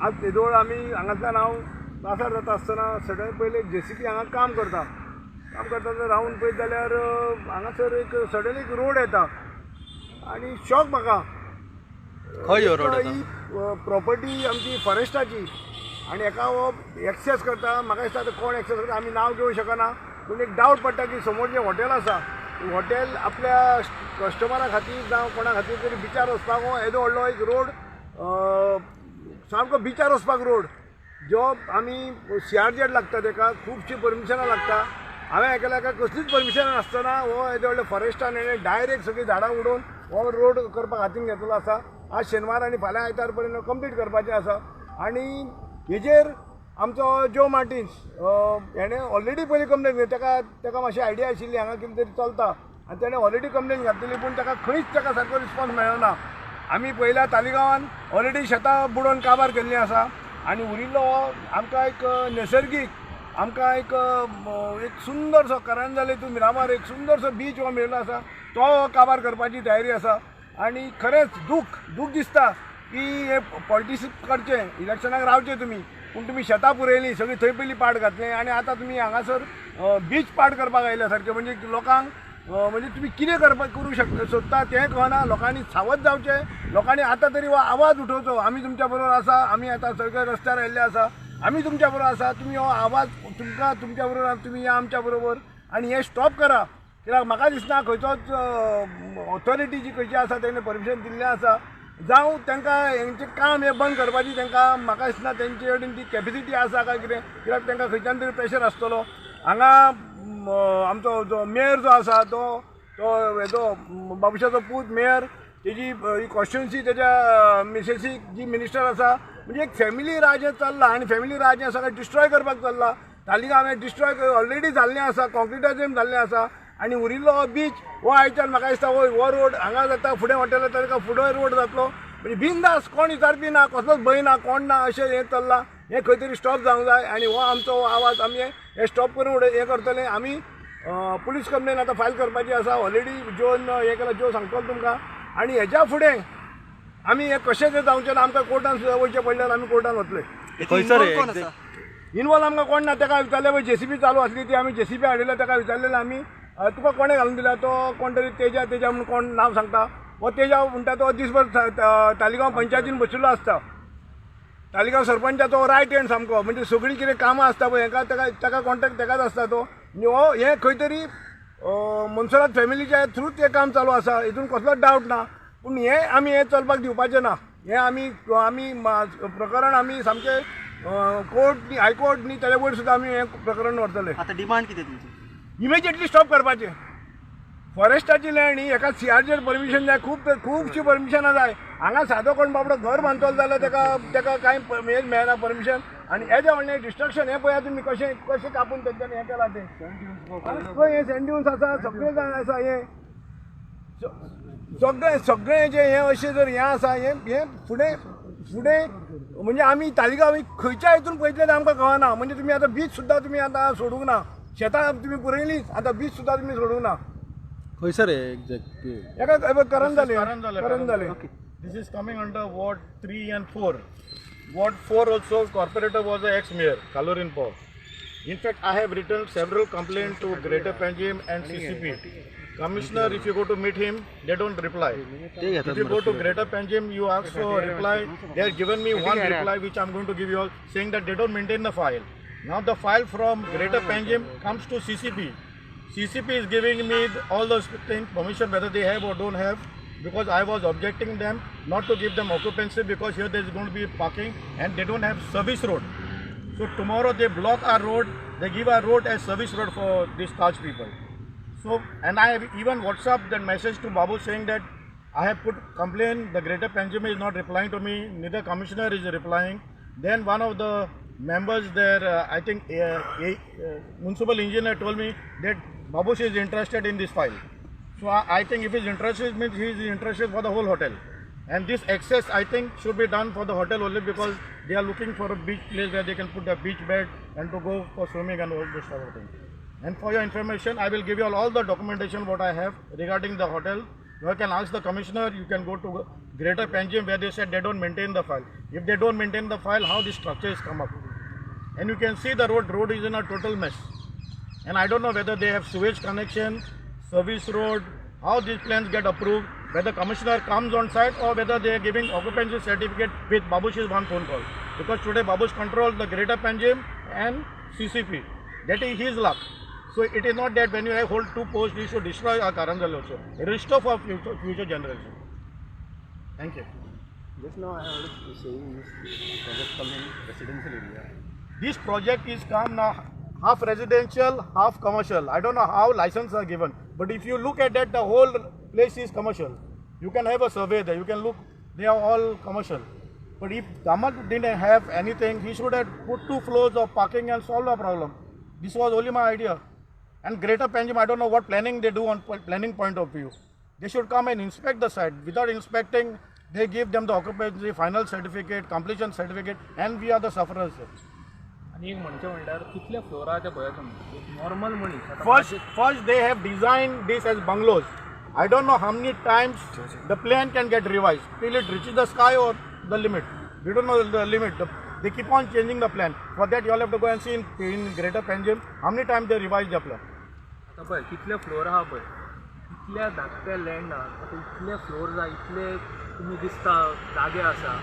आज तेदोळ आमी हांगातल्यान हांव पासार जाता आसतना सडन पयले JCB हांगा काम करता तर रावून पळयत जाल्यार हांगासर एक सडन एक रोड येता आनी शॉक म्हाका खंय ह्यो रोड ही प्रॉपर्टी आमची फॉरेस्टाची आनी हेका हो एक्सेस करता. म्हाका दिसता कोण एक्सेस करता आमी नांव घेवंक शकना पूण एक डावट पडटा की समोर जें हॉटेल आसा हॉटेल आपल्या कस्टमरा खातीर जावं कोणा खातीर तरी बिचार वचपाक हो येदो व्हडलो एक रोड सामको बिचार वचपाक रोड जो आमी CRZ लागता तेका खूबशीं परमिशनां लागता. हांवें आयकलां एका कसलीच परमिशन नासतना हो येदे व्हडले फॉरेस्टान हेणें डायरेक्ट सगळीं झाडां उडोवन हो रोड करपाक हातीन घेतलो आसा. आज शेनवार आनी फाल्यां आयतार पर्यंत कंप्लीट करपाचें आसा आनी हेजेर आमचो जो मार्टिन्स हेणें ऑलरेडी पयलीं कंप्लेन घातली. तेका मातशी आयडिया आशिल्ली हांगा कितें तरी चलता आनी तेणें ऑलरेडी कंप्लेन घातलेली पूण ताका खंयच ताका सारको रिस्पॉन्स मेळना. आमी पयल्या तालिगांवान ऑलरेडी शेतां बुडोवन काबार केल्लीं आसा आनी उरिल्लो हो आमकां एक नैसर्गीक आमकां एक सुंदरसो करंजाले टू मिरामार एक सुंदरसो बीच हो मेळिल्लो आसा तो काबार करपाची तयारी आसा. आनी खरेंच दूख दिसता की हे पॉलिटिक्स करचें इलेक्शनाक रावचें तुमी पूण तुमी शेतां पुरयलीं सगळीं थंय पयलीं पाड घातलें आनी आतां तुमी हांगासर बीच पाड करपाक आयल्या सारकें म्हणजे लोकांक म्हणजे तुमी कितें करूं सोदता तें कळना. लोकांनी सावध जावचें. लोकांनी आतां तरी हो आवाज उठोवचो. आमी तुमच्या बरोबर आसा. आमी आतां सगळे रस्त्यार आयिल्ले आसा. आमी तुमच्या बरोबर आसा. तुमी हो आवाज तुमकां तुमच्या बरोबर तुमी या आमच्या बरोबर आनी हें स्टॉप करा. कित्याक म्हाका दिसना खंयचोच ऑथॉरिटी जी खंयची आसा तेणें परमिशन दिल्लें आसा जावं तांकां हेंचें काम हें बंद करपाची तांकां म्हाका दिसना तेंचे कडेन ती कॅपेसिटी आसा काय कितें कित्याक तांकां खंयच्यान तरी प्रेशर आसतलो. हांगा आमचो जो मेयर जो आसा तो हेजो बाबुशाचो पूत मेयर तेजी कॉन्स्टिट्युन्सी तेज्या मिसेसीक जी मिनिस्टर आसा म्हणजे एक फॅमिली राज चल्ला आनी फॅमिली राज हें सगळें डिस्ट्रॉय करपाक चल्ला. तालिगांव हें डिस्ट्रॉय ऑलरेडी जाल्लें आसा कॉन्क्रिटाचेर जाल्लें आसा आनी उरिल्लो हो बीच हो आयच्यान म्हाका दिसता हो रोड हांगा जाता फुडें हॉटेल जाता ताका फुडें रोड जातलो म्हणजे बिनदास कोण विचारपी ना कसलोच भंय ना कोण ना अशें हें चल्लां. हें खंय तरी स्टॉप जावंक जाय आनी हो आमचो आवाज आमी हें स्टॉप करून हें करतले. आमी पुलीस कंप्लेन आतां फायल करपाची आसा ऑलरेडी जोन हें केलां जो सांगतलो तुमकां आनी हेच्या फुडें आमी हें कशें तें जावचें ना. आमकां कोर्टान सुद्दां वयचें पडल्यार आमी कोर्टान वतले. इनवॉल्व आमकां कोण ना. ताका विचारलें पळय JCB चालू आसली ती आमी JCB हाडिल्लो ताका विचारलेलें आमी तुका कोणें घालून दिला तो कोण तरी तेजा म्हणून कोण नांव सांगता हो तेजा म्हणटा तो दिसभर तालिगांव पंचायतीन बशिल्लो आसता. तालिगांव सरपंचाचो रायट हँड सामको म्हणजे सगळीं कितें कामां आसता पळय हेका ताका कॉन्टेक्ट ताकाच आसता तो हो हें खंय तरी मनसुरात फॅमिलीच्या थ्रूच हें काम चालू आसा हितून कसलोच डावट ना. पूण हें आमी हें चलपाक दिवपाचें ना. हें आमी प्रकरण आमी सामकें कोर्ट हायकोर्ट न्ही तेजे वयर सुद्दां आमी हें प्रकरण व्हरतले. आतां डिमांड कितें तुमची? इमिजिएटली स्टॉप करपाचें. फॉरेस्टाची लँड ही एका CRZ परमिशन जाय खुबशीं परमिशनां जाय. हांगा सादो कोण बाबडो घर बांदतलो जाल्यार तेका कांय हें मेळना परमिशन आनी हेजें व्हडलें डिस्ट्रक्शन हें पळया तुमी कशें कापून तेंच्यांनी हें केलां तें पळय हें सँड ड्यून्स आसा सगळें जाण आसा हें सगळें जें हें अशें जर हें आसा हें फुडें म्हणजे आमी तालिगांव खंयच्या हितून पळयतलें तें आमकां कळना. म्हणजे तुमी आतां बीच सुद्दां तुमी आतां सोडूंक ना. शेतां तुमी पुरयलींच आतां बीच सुद्दां तुमी सोडूंक ना. खंयसर एक्झॅक्टली हेका करण जालें. This is coming under Ward 3 and 4. Ward 4 also corporator was an ex-mayor, Kalorin Paul. In fact, I have written several complaints to Greater Panjim and CCP. Commissioner, if you go to meet him, they don't reply. If you go to Greater Panjim, you ask for a reply. They have given me one reply which I am going to give you all, saying that they don't maintain the file. Now the file from Greater Panjim comes to CCP. CCP is giving me all those things, permission whether they have or don't have, because I was objecting them not to give them occupancy because here there is going to be parking and they don't have service road. So tomorrow they block our road, they give our road as service road for these Taj people. So, and I have even WhatsApp that message to Babu saying that I have put complaint, the Greater Panjim is not replying to me, neither commissioner is replying. Then one of the members there, I think municipal engineer told me that Babush is interested in this file. So I think if he is interested, means he is interested for the whole hotel. And this access I think should be done for the hotel only because they are looking for a beach place where they can put a beach bed and to go for swimming and all this sort of thing. And for your information, I will give you all the documentation what I have regarding the hotel. You can ask the commissioner, you can go to Greater Panjim where they said they don't maintain the file. If they don't maintain the file, how the structures come up? And you can see the road is in a total mess. And I don't know whether they have sewage connection, service road, how these plans get approved, whether commissioner comes on site or whether they are giving occupancy certificate with Babush's one phone call. Because today Babush controls the Greater Panjim and CCP. That is his luck. So it is not that when you hold two posts, you should destroy our Karanjal also. Restore for future generation. Thank you. Just now I heard you saying this project come in residential area. This project is come now half residential, half commercial. I don't know how licenses are given, but if you look at that, the whole place is commercial. You can have a survey there. You can look; they are all commercial. But if Damat didn't have anything, he should have put 2 floors of parking and solved the problem. This was only my idea. And Greater Panjim, I don't know what planning they do on planning point of view. They should come and inspect the site. Without inspecting, they give them the occupancy, final certificate, completion certificate, and we are the sufferers. आणि एक म्हणचे म्हणल्यार कितले फ्लोराचे पळय तुमी एक normal मनीस आतां First they have designed this as bungalows. I don't know how many times the plan can get revised till it reaches the sky or the limit. We don't know the limit. They keep on changing the plan. For that you all have to go and see in Greater Panjim how many times they revised the plan. आतां पळय कितले floor आहा पळय इतल्या धाकट्या लँडाक आतां इतले floor जाय इतले तुमी दिसता जागे आसा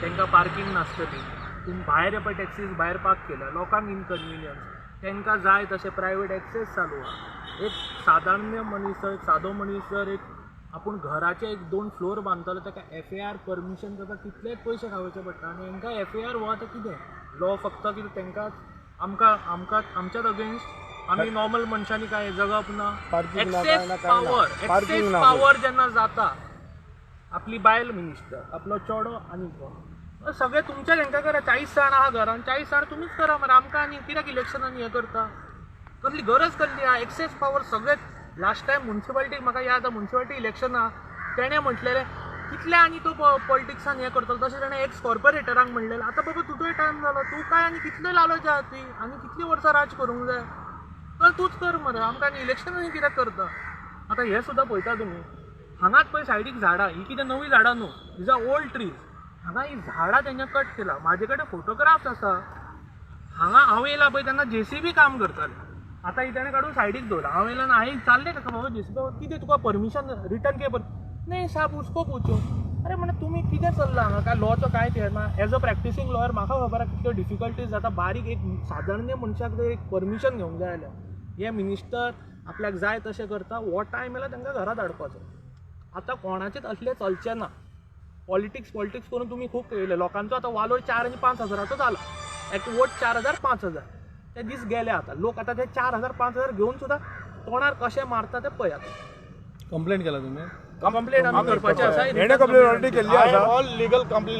तांकां पार्किंग नासतली तुम्ही भायर पळय टॅक्सीज भायर पार्क केल्या लोकांक इनकन्विनियन्स तांकां जाय तशें प्रायवेट एक्सेस चालू आहा एक साधारण मनीस एक सादो मनीस जर एक आपूण घराचे एक 2 फ्लोर बांदतलो ताका FAR परमिशन करता कितलेच पयशे खावचे पडटा आनी हांकां FAR हो आतां कितें लॉ फक्त कितें तांकां आमकां आमच्याच अगेन्स्ट आमी नॉर्मल मनशांनी काय जगप ना एक्सेस पावर जेन्ना जाता आपली बायल मिनिस्टर आपलो चेडो आनी कोण सगळे तुमच्या हांकां करा 40 जाण आहा घरान 40 जाण तुमीच करा मरे आमकां आनी कित्याक इलेक्शनान हें करता कसली गरज कसली आहा एक्सेस पावर सगळे लास्ट टायम म्युन्सिपालिटीक म्हाका याद आहा म्युन्सिपालिटी इलेक्शना तेणें म्हटलेलें कितले आनी तो पॉलिटिक्सान हें करतलो तशें ताणें एक्स कॉर्पोरेटरांक म्हणलेलें आतां बाबा तुजोय टायम जालो तूं काय आनी कितले लालोचे आहा ती आनी कितलीं वर्सां राज करूंक जाय तर तूच कर मरे आमकां आनी इलेक्शनान कित्याक करता आतां हें सुद्दां पळयता तुमी हांगाच पळय सायडीक झाडां ही कितें नवीं झाडां न्हू इज अ ओल्ड ट्रीज हांगा ही झाडां तेंच्या कट केला म्हाजे कडेन फोटोग्राफ्स आसा हांगा हांव येयला पळय तेन्ना JCB काम करताले आतां ही तेणें काडून सायडीक दवरला हांव येयला हांवें चाललें ताका बाबा JCB कितें तुका परमिशन रिटर्न केबल नाही साहब उसको पूछो अरे म्हणे तुम्ही कितें चल्ला हांगा काय लॉचो कांय ते ना एज अ प्रॅक्टिसींग लॉयर म्हाका खबर आहा कितल्यो डिफिकल्टीज जाता बारीक एक साधारण मनशाक जर एक परमिशन घेवंक जाय जाल्यार हे मिनिस्टर आपल्याक जाय तशें करता हो टायम येयला तांकां घरा धाडपाचो आतां कोणाचेच असलें चलचें ना पॉलिटिक्स करून तुम्ही खूप केले लोकांचो आतां वालोर 4 आणि 5 हजाराचो जाला एक वोट 4000 5000 ते दीस गेले आतां लोक आतां ते 4000 5000 घेवन सुद्दां तोंडार कशें मारता ते पळय आतां कंप्लेंट केला तुम्ही कंप्लेंट आमी करपाची आसा कंप्लेंट ऑलरेडी केल्ली I आसा have all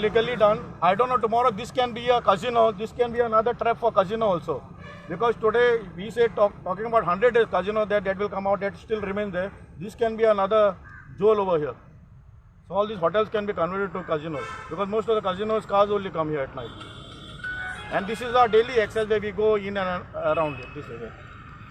legally done. I don't know tomorrow this can be a casino, this can be another trap for casino also. Because today we say talking about 100 days casino that will come out, that still remains there. This can be another jewel over here. So all these hotels can be converted to casinos because most of the casinos cars only come here at night. And this is our daily access where we go in and around this area.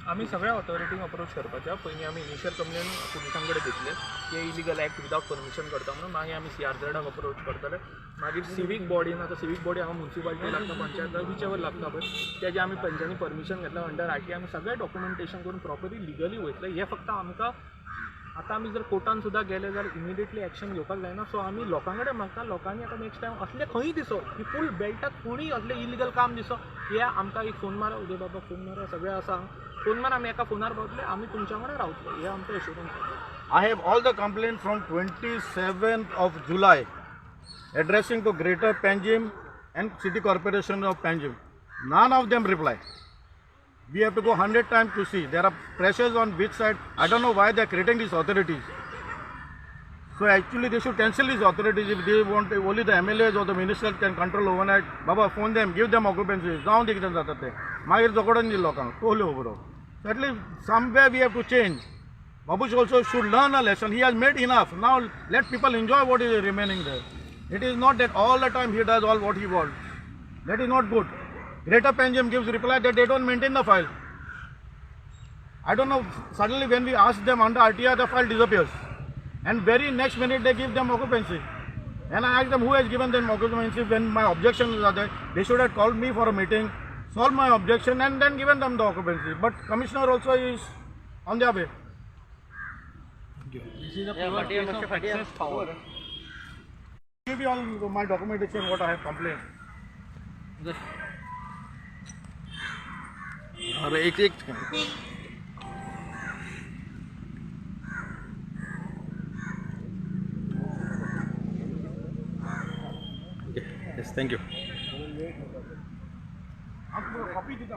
आमी सगळ्या ऑथॉरिटींक approach करपाच्या पयलीं आमी initial complain पुलिसां कडेन दितले की illegal act without permission करता म्हणून मागीर आमी CRZाक अप्रोच करतले मागीर सिवीक बॉडीन आतां सिवीक बॉडी हांगा म्युन्सिपालिटी लागता पंचायत विचेवर लागता पळय तेजें आमी पंचांनी परमिशन घेतल्या अंडर आयटी आमी सगळें डॉक्युमेंटेशन करून प्रॉपरली लिगली वयतले हें फक्त आमकां आतां आमी जर कोर्टान सुद्दां गेले जाल्यार इमिडिएटली एक्शन घेवपाक जायना सो आमी लोकां कडेन मागता लोकांनी आतां नेक्स्ट टायम असले खंय दिसो की फूल बेल्टाक कोणीय असले इलिगल काम दिसो हे आमकां एक फोन मारा उदय बाबा फोन मारा सगळें आसा फोन मार आमी एका फोनार पावतले आमी तुमच्या कडेन रावतले हे आमचो assurance I have all the complaints from 27th of July addressing to Greater Panjim and City Corporation of Panjim. None of them reply. We have to go 100 times to see. There are pressures on which side. I don't know why they are creating these authorities. So actually they should cancel these authorities if they want only the MLAs or the ministers can control overnight. Baba phone them, give them occupancy. जाऊन दे कितें जाता तें मागीर झगडून दी लोकांक टोल्यो बरो. So at least somewhere we have to change. Babush also should learn a lesson. He has made enough. Now let people enjoy what is remaining there. It is not that all the time he does all what he wants. That is not good. Greater Panjim gives reply that they don't maintain the file. I don't know, suddenly when we ask them under RTI, the file disappears. and very next minute they give them occupancy. And I asked them who has given them occupancy when my objections are there. They should have called me for a meeting, solved my objection and then given them the occupancy. But commissioner also is on their way. This is a pure case of excess power. Give you all my documentation what I have complained. अरे एक yes, thank you. आपको copy देता